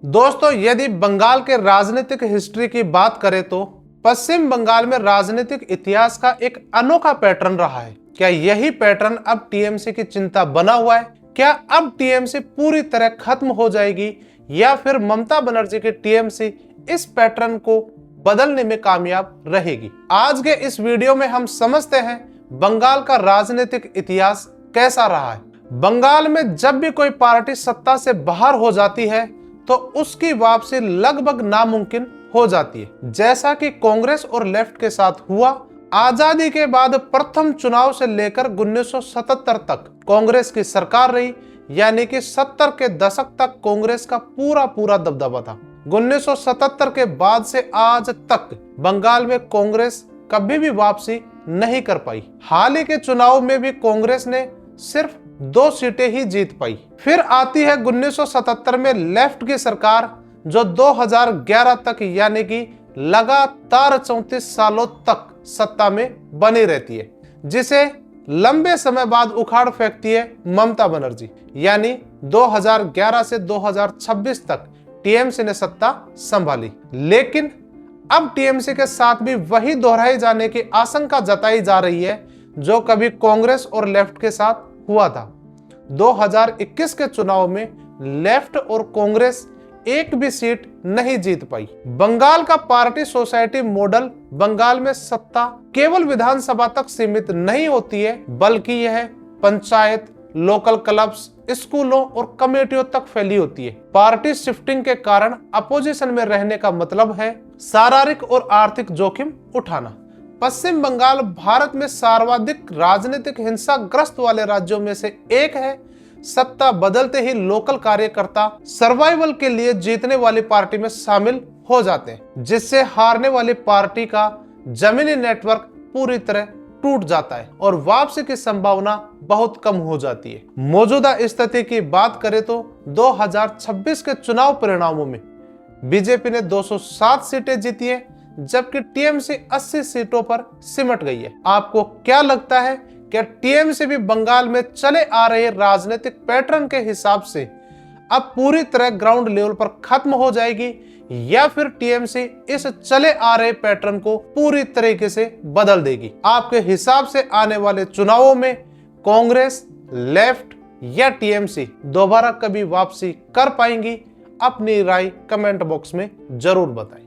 दोस्तों, यदि बंगाल के राजनीतिक हिस्ट्री की बात करें तो पश्चिम बंगाल में राजनीतिक इतिहास का एक अनोखा पैटर्न रहा है। क्या यही पैटर्न अब टीएमसी की चिंता बना हुआ है? क्या अब टीएमसी पूरी तरह खत्म हो जाएगी या फिर ममता बनर्जी की टीएमसी इस पैटर्न को बदलने में कामयाब रहेगी? आज के इस वीडियो में हम समझते हैं बंगाल का राजनीतिक इतिहास कैसा रहा है। बंगाल में जब भी कोई पार्टी सत्ता से बाहर हो जाती है तो उसकी वापसी लगभग नामुमकिन हो जाती है, जैसा कि कांग्रेस और लेफ्ट के साथ हुआ। आजादी के बाद प्रथम चुनाव से लेकर 1977 तक कांग्रेस की सरकार रही, यानी कि 70 के दशक तक कांग्रेस का पूरा दबदबा था। 1977 के बाद से आज तक बंगाल में कांग्रेस कभी भी वापसी नहीं कर पाई। हाल ही के चुनाव में भी कांग्रेस ने सिर्फ 2 सीटें ही जीत पाई। फिर आती है 1977 में लेफ्ट की सरकार, जो 2011 तक यानी कि लगातार 34 सालों तक सत्ता में बनी रहती है, जिसे लंबे समय बाद उखाड़ फेंकती है ममता बनर्जी। यानी 2011 से 2026 तक टीएमसी ने सत्ता संभाली, लेकिन अब टीएमसी के साथ भी वही दोहराए जाने की आशंका जताई जा रही है जो कभी कांग्रेस और लेफ्ट के साथ हुआ था। 2021 के चुनाव में लेफ्ट और कांग्रेस एक भी सीट नहीं जीत पाई। बंगाल का पार्टी सोसाइटी मॉडल बंगाल में सत्ता केवल विधानसभा तक सीमित नहीं होती है, बल्कि यह पंचायत, लोकल क्लब्स, स्कूलों और कमेटियों तक फैली होती है। पार्टी शिफ्टिंग के कारण अपोजिशन में रहने का मतलब है शारीरिक और आर्थिक जोखिम उठाना। पश्चिम बंगाल भारत में सर्वाधिक राजनीतिक हिंसाग्रस्त वाले राज्यों में से एक है। सत्ता बदलते ही लोकल कार्यकर्ता सर्वाइवल के लिए जीतने वाली पार्टी में शामिल हो जाते हैं, जिससे हारने वाली पार्टी का जमीनी नेटवर्क पूरी तरह टूट जाता है और वापसी की संभावना बहुत कम हो जाती है। मौजूदा स्थिति की बात करें तो 2026 के चुनाव परिणामों में बीजेपी ने 207 सीटें जीती है, जबकि टीएमसी 80 सीटों पर सिमट गई है। आपको क्या लगता है, क्या टीएमसी भी बंगाल में चले आ रहे राजनीतिक पैटर्न के हिसाब से अब पूरी तरह ग्राउंड लेवल पर खत्म हो जाएगी, या फिर टीएमसी इस चले आ रहे पैटर्न को पूरी तरीके से बदल देगी? आपके हिसाब से आने वाले चुनावों में कांग्रेस, लेफ्ट या टीएमसी दोबारा कभी वापसी कर पाएंगी? अपनी राय कमेंट बॉक्स में जरूर बताएं।